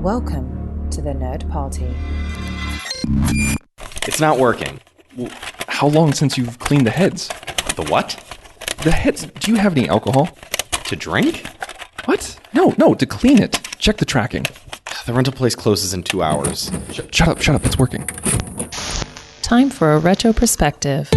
Welcome to the Nerd Party. It's not working. Well, how long since you've cleaned the heads? The what? The heads. Do you have any alcohol? To drink? What? No, to clean it. Check the tracking. The rental place closes in 2 hours. Shut up, it's working. Time for a retro perspective.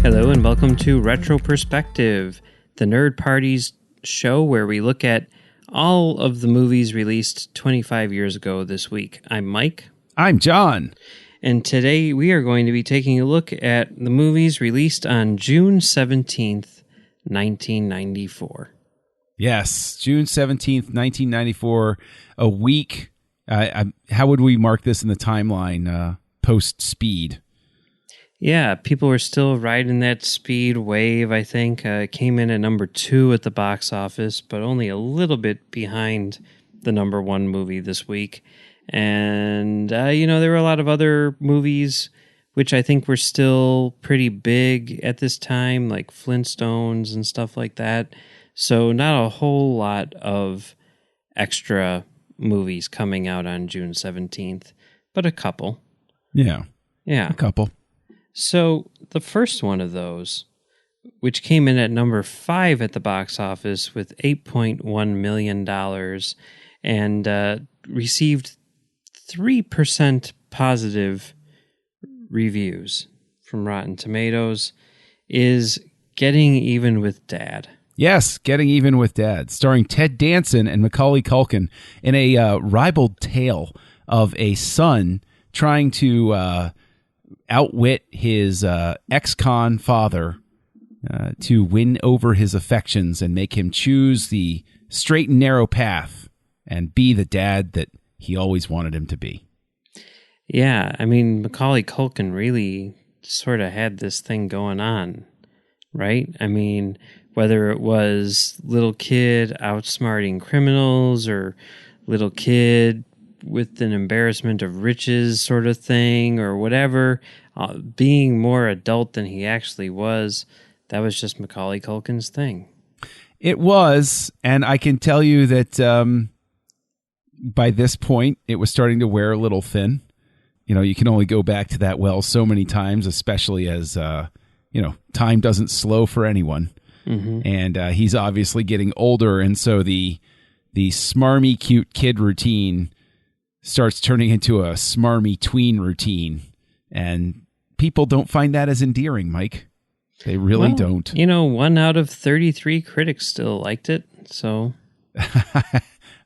Hello and welcome to Retro Perspective, the Nerd Party's show where we look at all of the movies released 25 years ago this week. I'm Mike. I'm John. And today we are going to be taking a look at the movies released on June 17th, 1994. Yes, June 17th, 1994, a week. How would we mark this in the timeline post-Speed? Yeah, people were still riding that Speed wave, I think. It came in at number 2 at the box office, but only a little bit behind the number 1 movie this week. And, there were a lot of other movies which I think were still pretty big at this time, like Flintstones and stuff like that. So not a whole lot of extra movies coming out on June 17th, but a couple. Yeah. A couple. So the first one of those, which came in at number 5 at the box office with $8.1 million and received 3% positive reviews from Rotten Tomatoes, is Getting Even with Dad. Yes, Getting Even with Dad, starring Ted Danson and Macaulay Culkin in a ribald tale of a son trying to outwit his ex-con father to win over his affections and make him choose the straight and narrow path and be the dad that he always wanted him to be. Yeah, I mean, Macaulay Culkin really sort of had this thing going on, right? I mean, whether it was little kid outsmarting criminals or little kid with an embarrassment of riches sort of thing or whatever, being more adult than he actually was, that was just Macaulay Culkin's thing. It was, and I can tell you that by this point, it was starting to wear a little thin. You can only go back to that well so many times, especially as, time doesn't slow for anyone. Mm-hmm. And he's obviously getting older, and so the smarmy cute kid routine starts turning into a smarmy tween routine, and people don't find that as endearing, Mike. They really don't. 1 out of 33 critics still liked it, so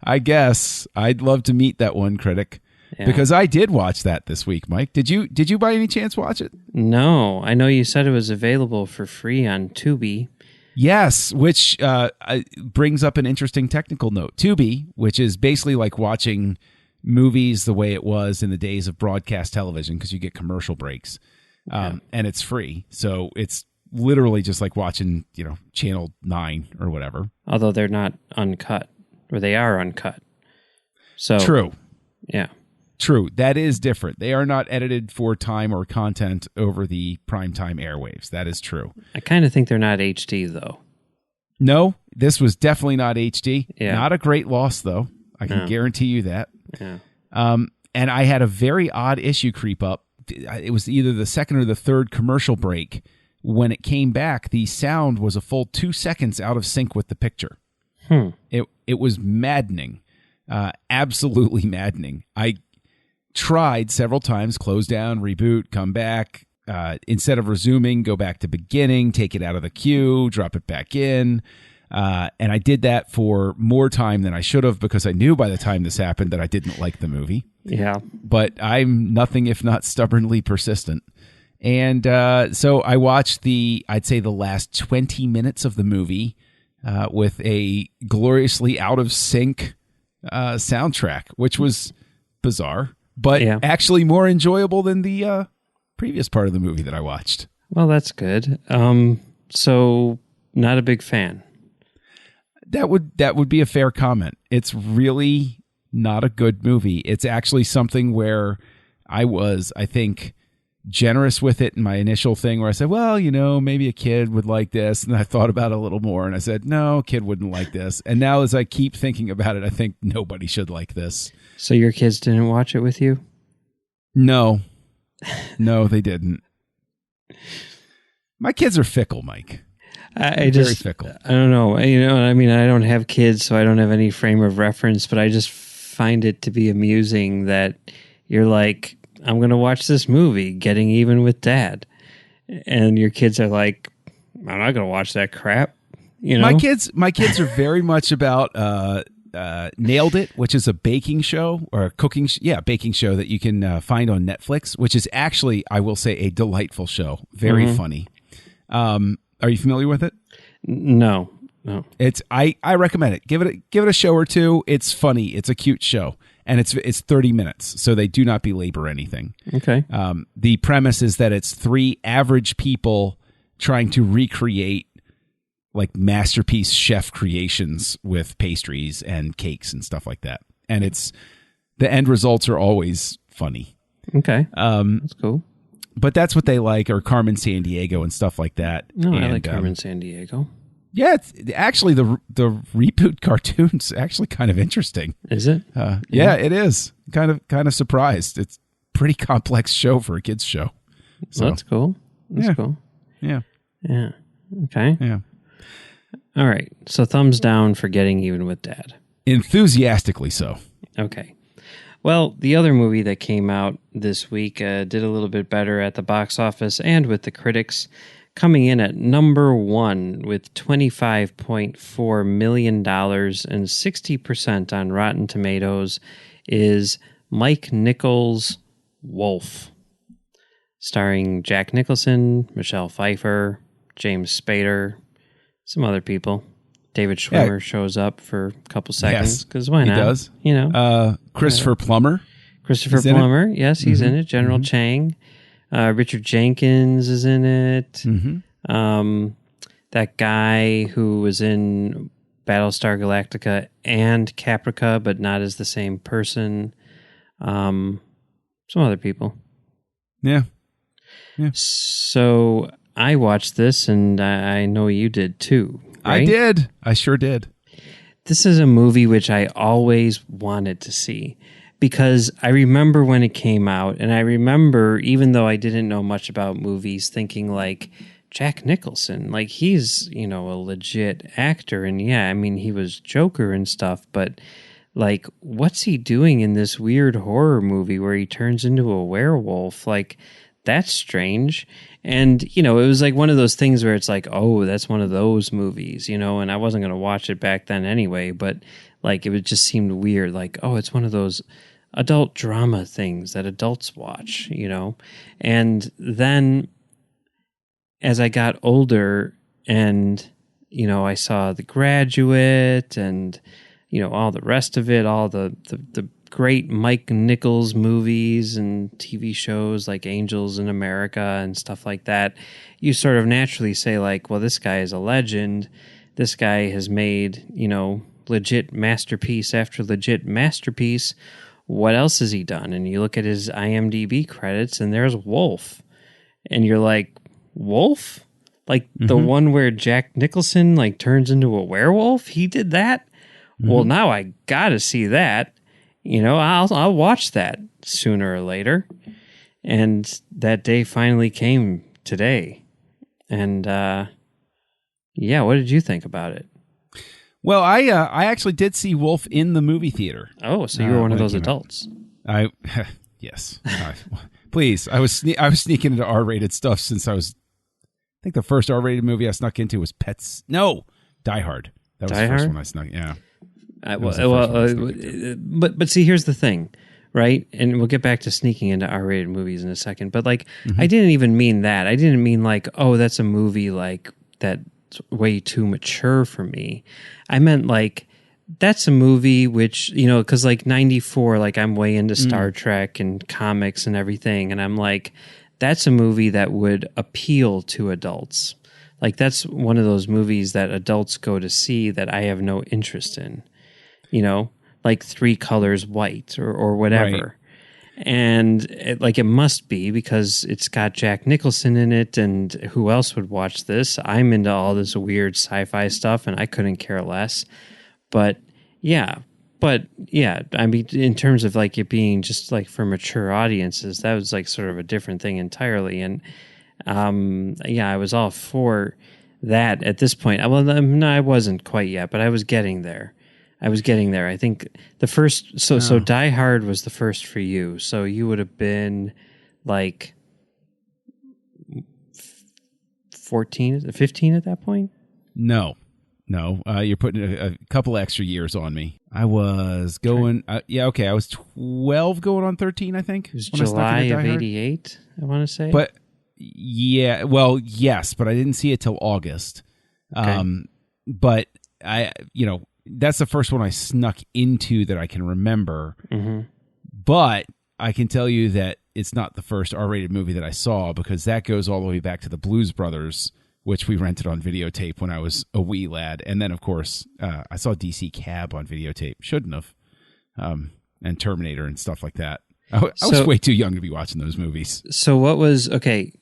I guess I'd love to meet that one critic. Yeah. Because I did watch that this week, Mike. Did you by any chance watch it? No, I know you said it was available for free on Tubi. Yes, which brings up an interesting technical note. Tubi, which is basically like watching movies the way it was in the days of broadcast television, because you get commercial breaks, and it's free. So it's literally just like watching, Channel 9 or whatever. Although they're not uncut, or they are uncut. So true. Yeah. True. That is different. They are not edited for time or content over the primetime airwaves. That is true. I kind of think they're not HD, though. No, this was definitely not HD. Yeah. Not a great loss, though. I can guarantee you that. Yeah. And I had a very odd issue creep up. It was either the second or the third commercial break. When it came back, the sound was a full 2 seconds out of sync with the picture. It was maddening. Absolutely maddening. I tried several times, close down, reboot, come back. Instead of resuming, go back to beginning, take it out of the queue, drop it back in. And I did that for more time than I should have, because I knew by the time this happened that I didn't like the movie. Yeah. But I'm nothing if not stubbornly persistent. And so I watched I'd say the last 20 minutes of the movie with a gloriously out of sync soundtrack, which was bizarre, but actually more enjoyable than the previous part of the movie that I watched. Well, that's good. So not a big fan. That would be a fair comment. It's really not a good movie. It's actually something where I think, generous with it in my initial thing where I said, well, maybe a kid would like this. And I thought about it a little more and I said, no, a kid wouldn't like this. And now as I keep thinking about it, I think nobody should like this. So your kids didn't watch it with you? No, they didn't. My kids are fickle, Mike. Very fickle. I don't know. I mean, I don't have kids, so I don't have any frame of reference, but I just find it to be amusing that you're like, I'm going to watch this movie, Getting Even with Dad. And your kids are like, I'm not going to watch that crap. My kids are very much about Nailed It, which is a baking show or a cooking, baking show that you can find on Netflix, which is actually, I will say, a delightful show. Very funny. Are you familiar with it? No. I recommend it. Give it a show or two. It's funny. It's a cute show. And it's 30 minutes, so they do not belabor anything. Okay. The premise is that it's three average people trying to recreate like masterpiece chef creations with pastries and cakes and stuff like that. And the end results are always funny. Okay. That's cool. But that's what they like, or Carmen Sandiego and stuff like that. No, I like Carmen Sandiego. Yeah, it's actually the reboot cartoon's actually kind of interesting. Is it? Yeah, it is. Kind of surprised. It's a pretty complex show for a kids show. So that's cool. That's cool. Yeah. Yeah. Okay. Yeah. All right. So thumbs down for Getting Even with Dad. Enthusiastically so. Okay. Well, the other movie that came out this week did a little bit better at the box office and with the critics, coming in at number 1 with $25.4 million and 60% on Rotten Tomatoes is Mike Nichols' Wolf, starring Jack Nicholson, Michelle Pfeiffer, James Spader, some other people. David Schwimmer shows up for a couple seconds because why not? He does. Christopher Plummer. Christopher Plummer. Yes, he's in it. General Chang. Richard Jenkins is in it. Mm-hmm. That guy who was in Battlestar Galactica and Caprica, but not as the same person. Some other people. Yeah. So I watched this, and I know you did too. Right? I did. I sure did. This is a movie which I always wanted to see because I remember when it came out, and I remember, even though I didn't know much about movies, thinking like, Jack Nicholson, like he's, a legit actor. And yeah, I mean, he was Joker and stuff, but like, what's he doing in this weird horror movie where he turns into a werewolf? Like, that's strange. And, it was like one of those things where it's like, oh, that's one of those movies, and I wasn't going to watch it back then anyway, but like, it just seemed weird. Like, oh, it's one of those adult drama things that adults watch, And then as I got older and, I saw The Graduate and, all the rest of it, all the great Mike Nichols movies and TV shows like Angels in America and stuff like that, you sort of naturally say like, well, this guy is a legend. This guy has made, legit masterpiece after legit masterpiece. What else has he done? And you look at his IMDb credits and there's Wolf. And you're like, Wolf? Like the one where Jack Nicholson like turns into a werewolf? He did that? Well, now I gotta see that. I'll watch that sooner or later. And that day finally came today. And what did you think about it? Well, I actually did see Wolf in the movie theater. Oh, so you were one of those adults. Yes. Please, I was sneaking into R-rated stuff since I think the first R-rated movie I snuck into was Die Hard. That was the first one I snuck. Yeah. But see, here's the thing, right? And we'll get back to sneaking into R-rated movies in a second. But like, I didn't even mean that. I didn't mean like, oh, that's a movie like that's way too mature for me. I meant like, that's a movie which, because like 94, like I'm way into Star Trek and comics and everything. And I'm like, that's a movie that would appeal to adults. Like that's one of those movies that adults go to see that I have no interest in. Like 3 Colors White or whatever. And it must be because it's got Jack Nicholson in it, and who else would watch this? I'm into all this weird sci-fi stuff, and I couldn't care less. But yeah, I mean, in terms of like it being just like for mature audiences, that was like sort of a different thing entirely. And I was all for that at this point. Well, no, I wasn't quite yet, but I was getting there. I think the first, so Die Hard was the first for you. So you would have been like 14, 15 at that point? No. You're putting a couple extra years on me. I was going, I was 12 going on 13, I think. It was July of 88, I want to say. But yeah, well, yes, but I didn't see it till August. Okay. But that's the first one I snuck into that I can remember. Mm-hmm. But I can tell you that it's not the first R-rated movie that I saw, because that goes all the way back to the Blues Brothers, which we rented on videotape when I was a wee lad. And then, of course, I saw DC Cab on videotape. Shouldn't have. And Terminator and stuff like that. I was way too young to be watching those movies. So what was, okay,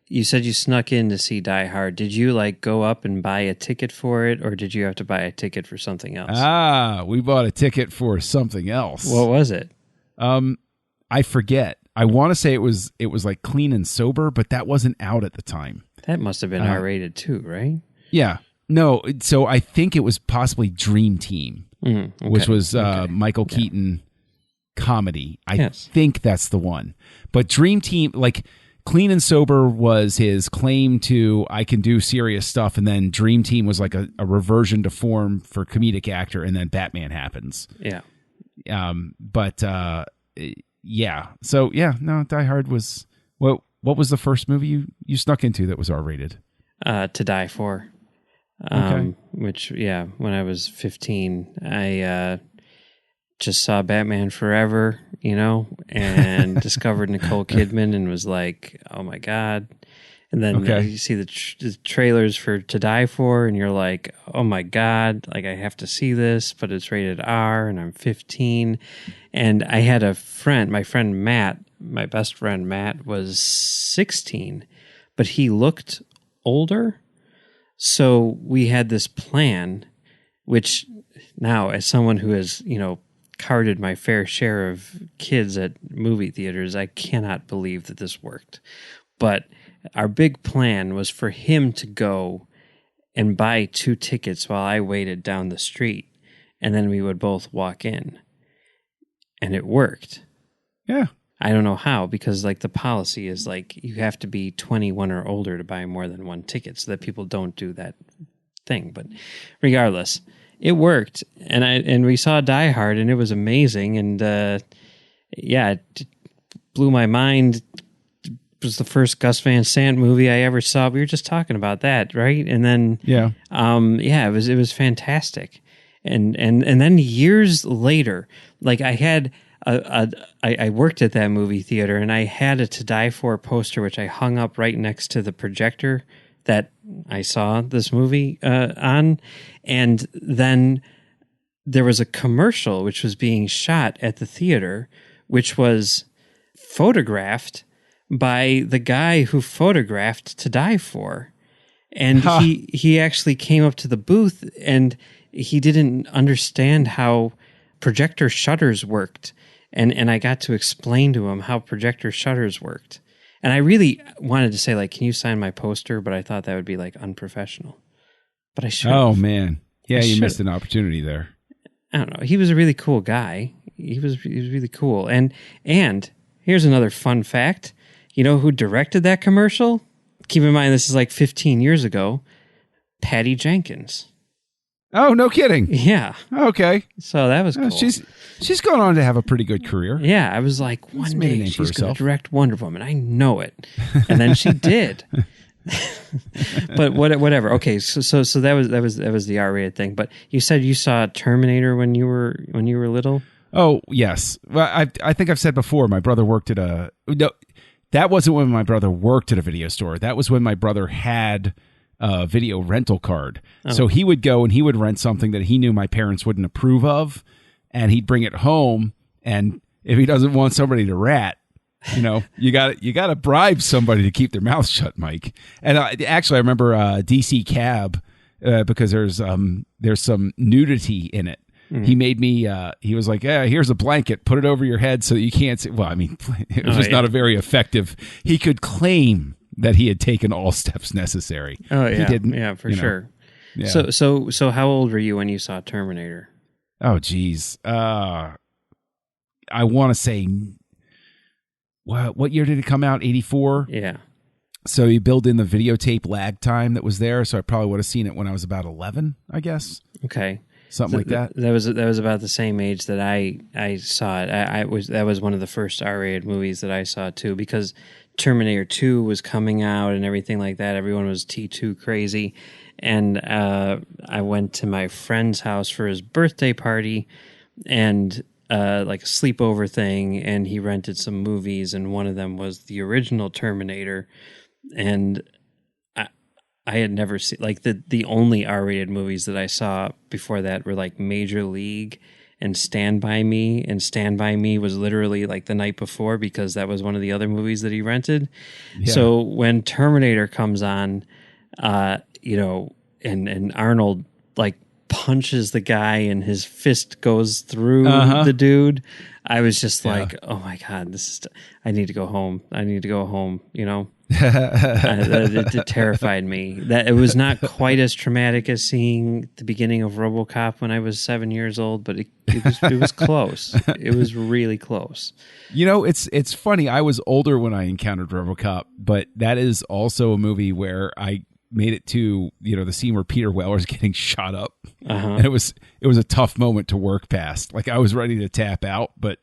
you said you snuck in to see Die Hard. Did you like go up and buy a ticket for it, or did you have to buy a ticket for something else? We bought a ticket for something else. What was it? I forget. I want to say it was like Clean and Sober, but that wasn't out at the time. That must have been R-rated too, right? Yeah. No, so I think it was possibly Dream Team, which was Michael Keaton comedy. I think that's the one. But Dream Team, like Clean and Sober was his claim to I can do serious stuff, and then Dream Team was like a reversion to form for comedic actor, and then Batman happens. Yeah. So Die Hard was what was the first movie you snuck into that was R-rated? To Die For. Which, when I was 15, I just saw Batman Forever, and discovered Nicole Kidman and was like, oh my God. And then you see the trailers for To Die For, and you're like, oh my God, like I have to see this, but it's rated R, and I'm 15. And I had a friend, my friend Matt, my best friend Matt was 16, but he looked older. So we had this plan, which now, as someone who has, carded my fair share of kids at movie theaters, I cannot believe that this worked. But our big plan was for him to go and buy 2 tickets while I waited down the street, and then we would both walk in. And it worked. Yeah. I don't know how, because like the policy is like you have to be 21 or older to buy more than 1 ticket, so that people don't do that thing. But regardless, it worked, and we saw Die Hard, and it was amazing, and it blew my mind. It was the first Gus Van Sant movie I ever saw. We were just talking about that, right? And then it was fantastic. And then years later, like I had I worked at that movie theater, and I had a To Die For poster, which I hung up right next to the projector that I saw this movie on. And then there was a commercial which was being shot at the theater, which was photographed by the guy who photographed To Die For. And he actually came up to the booth, and he didn't understand how projector shutters worked. And I got to explain to him how projector shutters worked. And I really wanted to say, like, can you sign my poster? But I thought that would be, like, unprofessional. But I should. Oh, man. Yeah, you missed an opportunity there. I don't know. He was a really cool guy. He was really cool. And here's another fun fact. You know who directed that commercial? Keep in mind, this is like 15 years ago. Patty Jenkins. Oh, no kidding. Yeah. Okay. So that was cool. She's gone on to have a pretty good career. Yeah, I was like, one day she's going to direct Wonder Woman. I know it. And then she did. But whatever. Okay, so that was the R-rated thing. But you said you saw Terminator when you were little? Oh, yes. Well, I think I've said before, my brother worked at that wasn't when my brother worked at a video store. That was when my brother had a video rental card. Oh. So he would go and he would rent something that he knew my parents wouldn't approve of, and he'd bring it home, and if he doesn't want somebody to rat, you got to bribe somebody to keep their mouth shut, Mike. And actually, I remember DC Cab because there's some nudity in it. He made me. He was like, "Yeah, here's a blanket. Put it over your head so that you can't see." Well, I mean, it was just not a very effective. He could claim that he had taken all steps necessary. Oh yeah, he didn't. Yeah, for sure. Yeah. So how old were you when you saw Terminator? Oh, geez. I want to say, what year did it come out? 84? Yeah. So you build in the videotape lag time that was there. So I probably would have seen it when I was about 11, I guess. Okay. Something like that. That was about the same age that I saw it. That was one of the first R-rated movies that I saw too, because Terminator 2 was coming out and everything like that. Everyone was T2 crazy. And I went to my friend's house for his birthday party and like a sleepover thing, and he rented some movies, and one of them was the original Terminator. And I had never seen, like, the only R-rated movies that I saw before that were like Major League and Stand By Me, and Stand By Me was literally like the night before because that was one of the other movies that he rented. Yeah. So when Terminator comes on, and Arnold like punches the guy and his fist goes through the dude, I was just like, oh my God, I need to go home. It terrified me. That it was not quite as traumatic as seeing the beginning of RoboCop when I was 7 years old, but it was close. It was really close. It's funny. I was older when I encountered RoboCop, but that is also a movie where I made it to the scene where Peter Weller's getting shot up, and it was a tough moment to work past. Like I was ready to tap out, but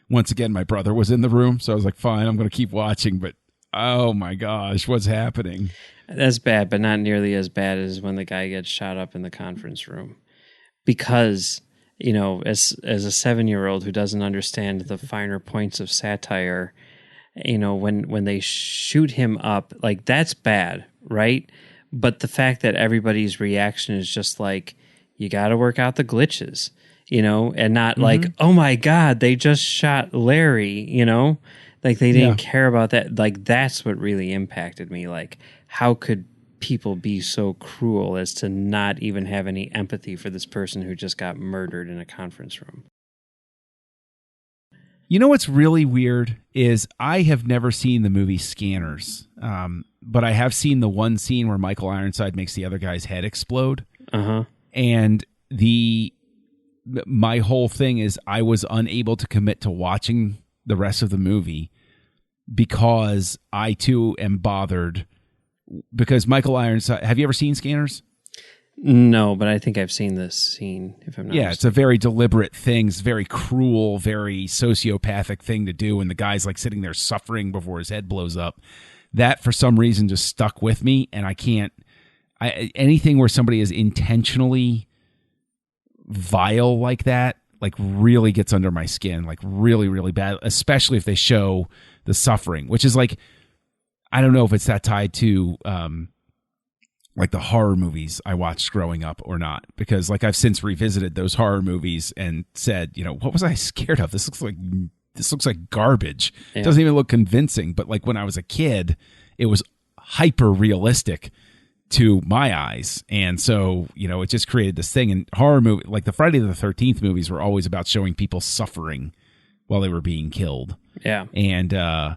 once again my brother was in the room, so I was like, fine, I'm going to keep watching. But oh my gosh, what's happening? That's bad, but not nearly as bad as when the guy gets shot up in the conference room, because as a 7-year-old who doesn't understand the finer points of satire, when they shoot him up, like that's bad, right? But the fact that everybody's reaction is just like, you got to work out the glitches, and not like, oh my God, they just shot Larry, like they didn't care about that. Like that's what really impacted me. Like, how could people be so cruel as to not even have any empathy for this person who just got murdered in a conference room? What's really weird is I have never seen the movie Scanners, but I have seen the one scene where Michael Ironside makes the other guy's head explode. And my whole thing is I was unable to commit to watching the rest of the movie because I too am bothered because Michael Ironside. Have you ever seen Scanners? No, but I think I've seen this scene, if I'm not mistaken. It's a very deliberate thing. It's very cruel, very sociopathic thing to do, and the guy's like sitting there suffering before his head blows up. That, for some reason, just stuck with me, and I can't... anything where somebody is intentionally vile like that, like, really gets under my skin, like, really, really bad, especially if they show the suffering, which is like... I don't know if it's that tied to... like the horror movies I watched growing up or not, because like I've since revisited those horror movies and said, what was I scared of? This looks like garbage. Yeah. It doesn't even look convincing. But like when I was a kid, it was hyper realistic to my eyes. And so, it just created this thing. And horror movie, like the Friday the 13th movies were always about showing people suffering while they were being killed. Yeah. And I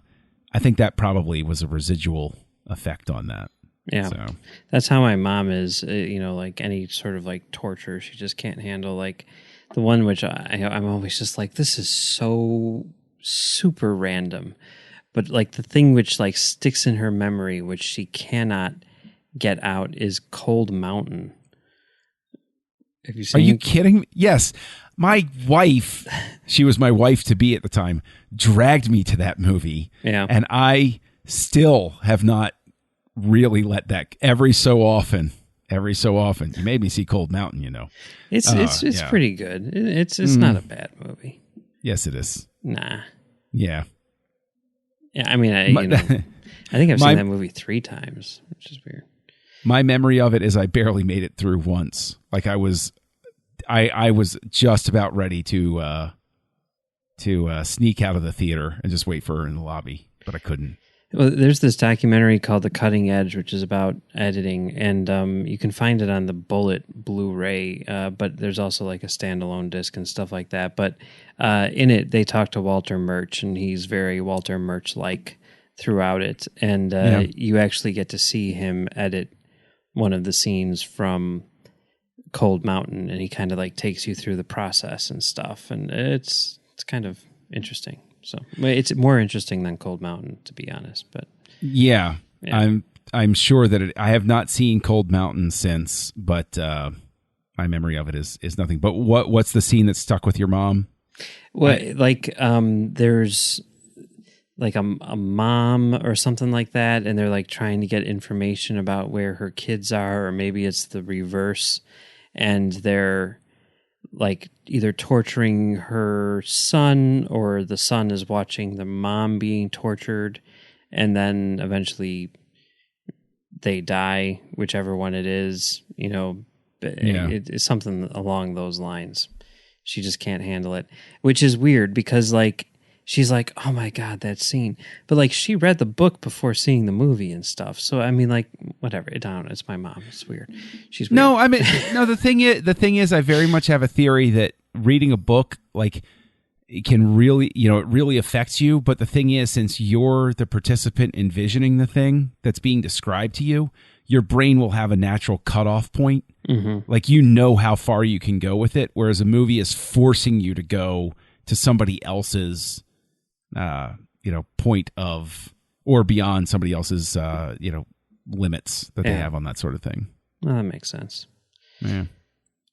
think that probably was a residual effect on that. Yeah, so. That's how my mom is, like any sort of like torture. She just can't handle like the one which I'm always just like, this is so super random. But like the thing which like sticks in her memory, which she cannot get out, is Cold Mountain. Have you seen? Are you kidding me? Yes. My wife, she was my wife to be at the time, dragged me to that movie. Yeah. And I still have not really let that every so often you made me see Cold Mountain. It's pretty good. It's not a bad movie. Yes, it is. Nah. Yeah. I mean, I think I've seen that movie 3 times, which is weird. My memory of it is I barely made it through once. Like I was just about ready to to sneak out of the theater and just wait for her in the lobby, but I couldn't. Well, there's this documentary called The Cutting Edge, which is about editing, and you can find it on the Bullet Blu-ray, but there's also like a standalone disc and stuff like that. But in it, they talk to Walter Murch, and he's very Walter Murch-like throughout it. And you actually get to see him edit one of the scenes from Cold Mountain, and he kind of like takes you through the process and stuff. And it's kind of interesting. So it's more interesting than Cold Mountain, to be honest. But yeah. I'm sure that I have not seen Cold Mountain since, but my memory of it is nothing. But what's the scene that stuck with your mom? Well, there's like a mom or something like that, and they're like trying to get information about where her kids are, or maybe it's the reverse, and they're like either torturing her son, or the son is watching the mom being tortured, and then eventually they die, whichever one it is, it's something along those lines. She just can't handle it, which is weird because like she's like, oh my God, that scene. But like she read the book before seeing the movie and stuff. So I mean, like, whatever. I don't know. It's my mom. It's weird. She's weird. No, I mean, no. The thing is, I very much have a theory that reading a book, like, it can really, it really affects you. But the thing is, since you're the participant envisioning the thing that's being described to you, your brain will have a natural cutoff point. Mm-hmm. Like, how far you can go with it, whereas a movie is forcing you to go to somebody else's point of, or beyond somebody else's, limits that they have on that sort of thing. Well, that makes sense. Yeah.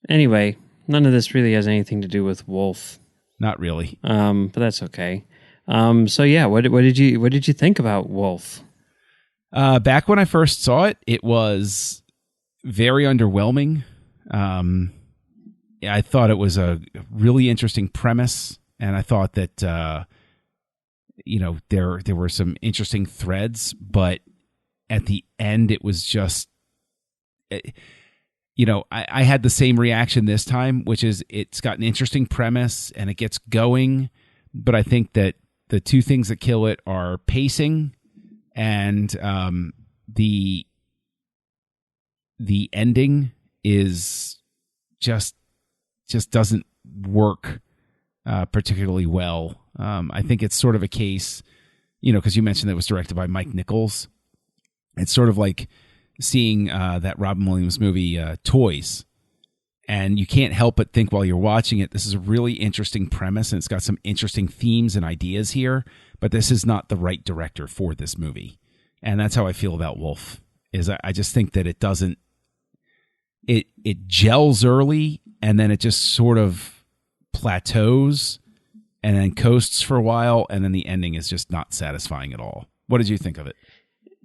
Anyway, none of this really has anything to do with Wolf. Not really. But that's okay. So yeah, what did you think about Wolf? Back when I first saw it, it was very underwhelming. I thought it was a really interesting premise, and I thought that there were some interesting threads, but at the end it was just I had the same reaction this time, which is it's got an interesting premise and it gets going, but I think that the two things that kill it are pacing and the ending is just doesn't work particularly well. I think it's sort of a case, because you mentioned that it was directed by Mike Nichols. It's sort of like seeing that Robin Williams movie, Toys. And you can't help but think while you're watching it, this is a really interesting premise and it's got some interesting themes and ideas here, but this is not the right director for this movie. And that's how I feel about Wolf, is I just think that it doesn't, it gels early and then it just sort of plateaus and then coasts for a while, and then the ending is just not satisfying at all. What did you think of it?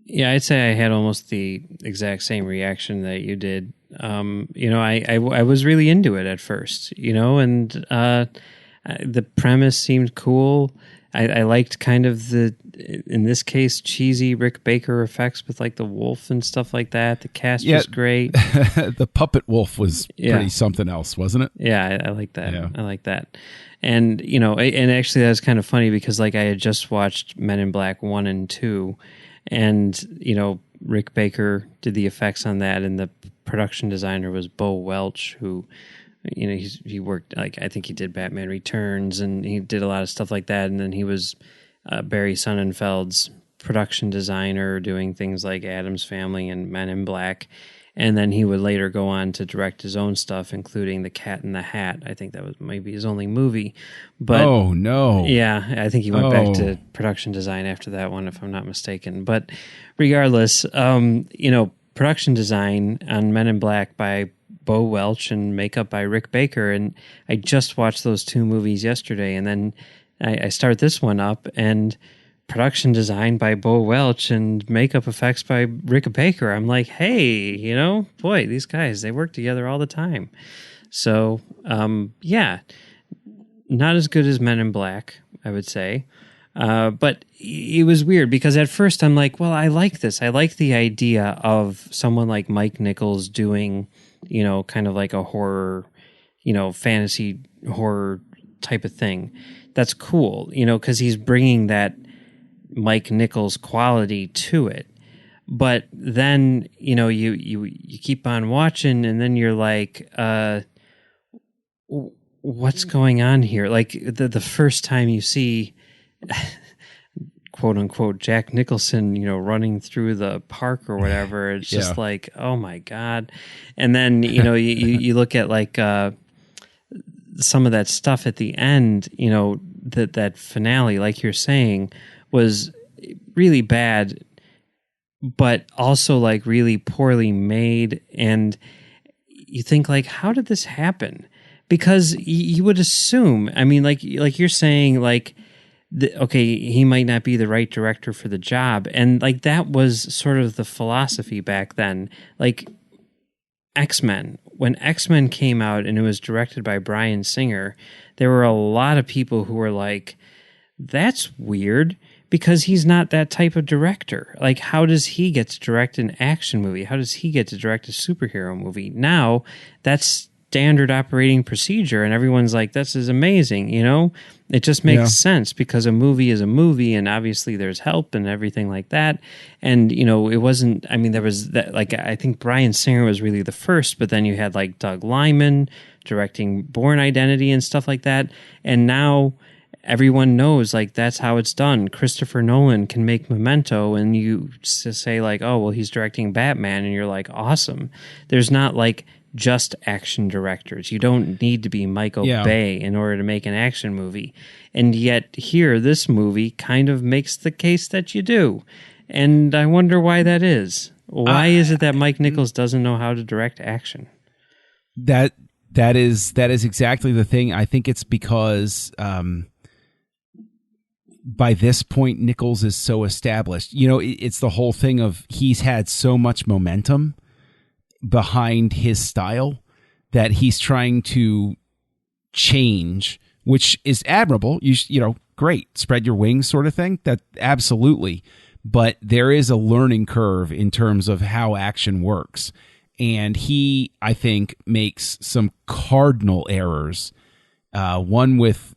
Yeah, I'd say I had almost the exact same reaction that you did. I was really into it at first, and the premise seemed cool. I liked kind of in this case, cheesy Rick Baker effects with like the wolf and stuff like that. The cast was great. The puppet wolf was pretty something else, wasn't it? Yeah, I like that. Yeah. I like that. And, and actually that was kind of funny because like I had just watched Men in Black 1 and 2, and, Rick Baker did the effects on that, and the production designer was Bo Welch, who, he worked, like, I think he did Batman Returns, and he did a lot of stuff like that, and then he was Barry Sonnenfeld's production designer, doing things like Addams Family and Men in Black, and then he would later go on to direct his own stuff, including The Cat in the Hat. I think that was maybe his only movie. But oh, no. Yeah, I think he went back to production design after that one, if I'm not mistaken. But regardless, production design on Men in Black by Bo Welch and makeup by Rick Baker. And I just watched those two movies yesterday, and then I start this one up, and production design by Bo Welch and makeup effects by Rick Baker. I'm like, hey, boy, these guys, they work together all the time. So, not as good as Men in Black, I would say. But it was weird because at first I'm like, well, I like this. I like the idea of someone like Mike Nichols doing, kind of like a horror, fantasy horror type of thing. that's cool, because he's bringing that Mike Nichols quality to it. But then, you keep on watching, and then you're like, what's going on here? Like the first time you see, quote unquote, Jack Nicholson, running through the park or whatever, it's just like, oh my God. And then, you look at like some of that stuff at the end, that finale, like you're saying, was really bad, but also like really poorly made. And you think like, how did this happen? Because you would assume, I mean, like you're saying, like, okay, he might not be the right director for the job. And like, that was sort of the philosophy back then. Like X-Men, when X-Men came out and it was directed by Bryan Singer, there were a lot of people who were like, that's weird, because he's not that type of director. Like, how does he get to direct an action movie? How does he get to direct a superhero movie? Now, that's standard operating procedure, and everyone's like, this is amazing, It just makes sense, because a movie is a movie, and obviously there's help and everything like that. And, it wasn't, I mean, there was that, like, I think Bryan Singer was really the first, but then you had like Doug Liman directing Bourne Identity and stuff like that. And now everyone knows, like, that's how it's done. Christopher Nolan can make Memento, and you say like, oh, well, he's directing Batman, and you're like, awesome. There's not like just action directors. You don't need to be Michael Bay in order to make an action movie. And yet here, this movie kind of makes the case that you do. And I wonder why that is. Why is it that Mike Nichols doesn't know how to direct action? That is exactly the thing. I think it's because by this point, Nichols is so established. It's the whole thing of he's had so much momentum behind his style that he's trying to change, which is admirable. Great, spread your wings sort of thing. That absolutely. But there is a learning curve in terms of how action works. And he, I think, makes some cardinal errors. One with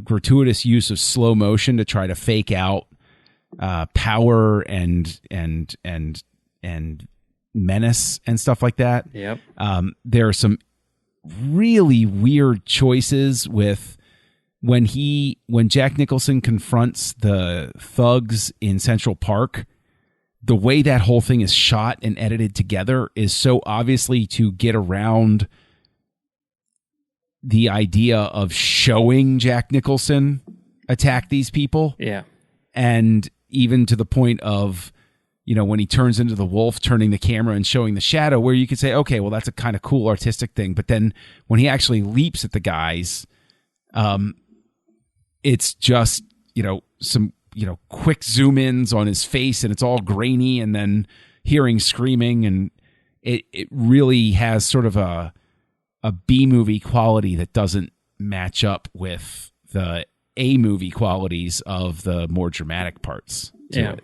gratuitous use of slow motion to try to fake out power and menace and stuff like that. Yep. There are some really weird choices with when Jack Nicholson confronts the thugs in Central Park. The way that whole thing is shot and edited together is so obviously to get around the idea of showing Jack Nicholson attack these people. Yeah. And even to the point of, when he turns into the wolf, turning the camera and showing the shadow, where you could say, okay, well, that's a kind of cool artistic thing. But then when he actually leaps at the guys, it's just, some, quick zoom ins on his face, and it's all grainy, and then hearing screaming. And it really has sort of a B movie quality that doesn't match up with the A movie qualities of the more dramatic parts to it.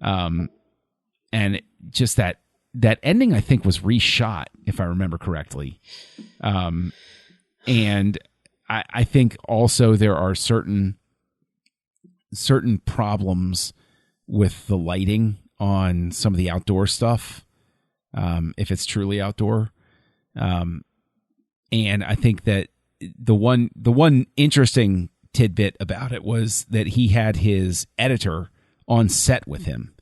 And just that ending, I think, was reshot, if I remember correctly. And I think also there are certain problems with the lighting on some of the outdoor stuff, if it's truly outdoor. And I think that the one interesting tidbit about it was that he had his editor on set with him,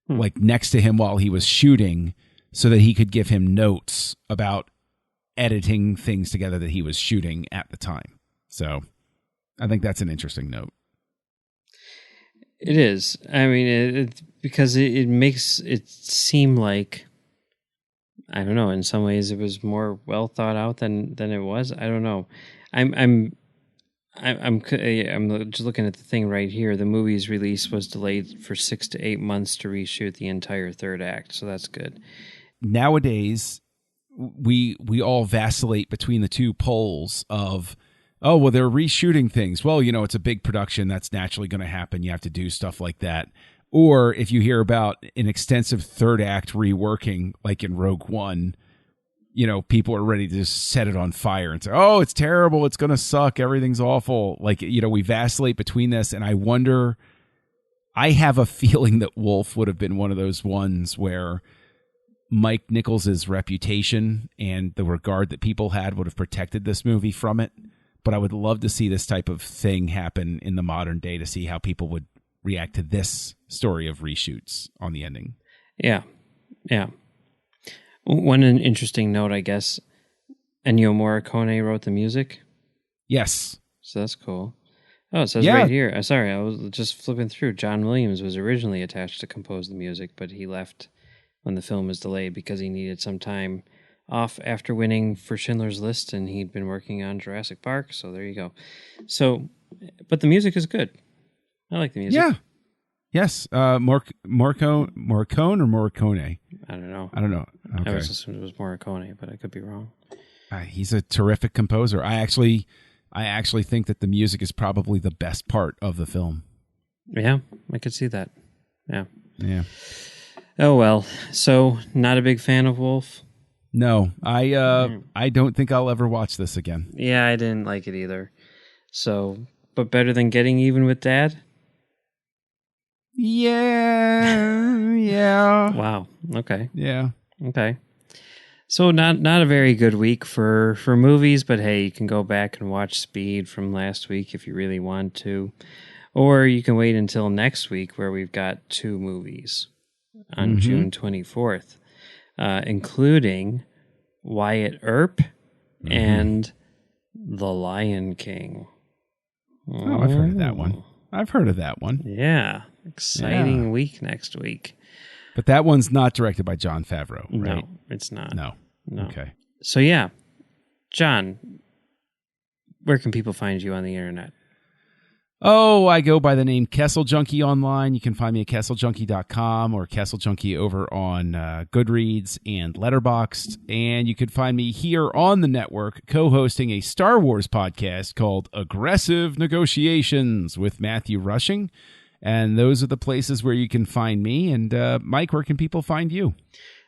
like next to him while he was shooting, so that he could give him notes about editing things together that he was shooting at the time. So I think that's an interesting note. It is. I mean, because it makes it seem like, I don't know, in some ways it was more well thought out than it was. I don't know. I'm just looking at the thing right here. The movie's release was delayed for 6 to 8 months to reshoot the entire third act, so that's good. Nowadays, we all vacillate between the two poles of, oh, well, they're reshooting things. Well, it's a big production. That's naturally going to happen. You have to do stuff like that. Or if you hear about an extensive third act reworking, like in Rogue One, people are ready to just set it on fire and say, oh, it's terrible, it's going to suck, everything's awful. Like, we vacillate between this, and I have a feeling that Wolf would have been one of those ones where Mike Nichols' reputation and the regard that people had would have protected this movie from it. But I would love to see this type of thing happen in the modern day to see how people would react to this story of reshoots on the ending. Yeah. One interesting note, I guess, Ennio Morricone wrote the music. Yes. So that's cool. Oh, it says right here. Sorry, I was just flipping through. John Williams was originally attached to compose the music, but he left when the film was delayed because he needed some time off after winning for Schindler's List, and he'd been working on Jurassic Park, so there you go. So, but the music is good. I like the music. Yeah. Yes. Morricone or Morricone? I don't know. Okay. I was assuming it was Morricone, but I could be wrong. He's a terrific composer. I actually think that the music is probably the best part of the film. Yeah, I could see that. Yeah. Oh, well. So, not a big fan of Wolf? No, I don't think I'll ever watch this again. Yeah, I didn't like it either. So, but better than Getting Even with Dad? Yeah. Wow. Okay. Yeah. Okay. So not a very good week for movies, but hey, you can go back and watch Speed from last week if you really want to. Or you can wait until next week where we've got 2 movies on June 24th, including Wyatt Earp and The Lion King. Oh, I've heard of that one. Yeah. Exciting week next week. But that one's not directed by Jon Favreau, right? No, it's not. No. No. Okay. So yeah, John, where can people find you on the internet? Oh, I go by the name Kessel Junkie online. You can find me at kesseljunkie.com or Kessel Junkie over on Goodreads and Letterboxd. And you can find me here on the network co-hosting a Star Wars podcast called Aggressive Negotiations with Matthew Rushing. And those are the places where you can find me. And Mike, where can people find you?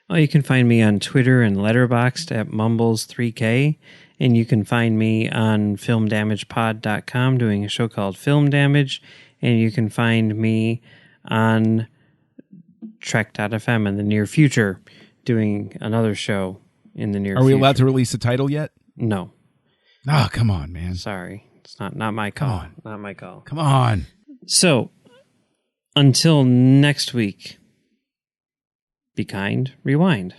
Well, you can find me on Twitter and Letterboxd at Mumbles3K. And you can find me on filmdamagepod.com doing a show called Film Damage. And you can find me on Trek.fm in the near future doing another show in the near future. Are we allowed to release a title yet? No. Oh, come on, man. Sorry. It's not my call. Come on. Not my call. Come on. So, until next week, be kind, rewind.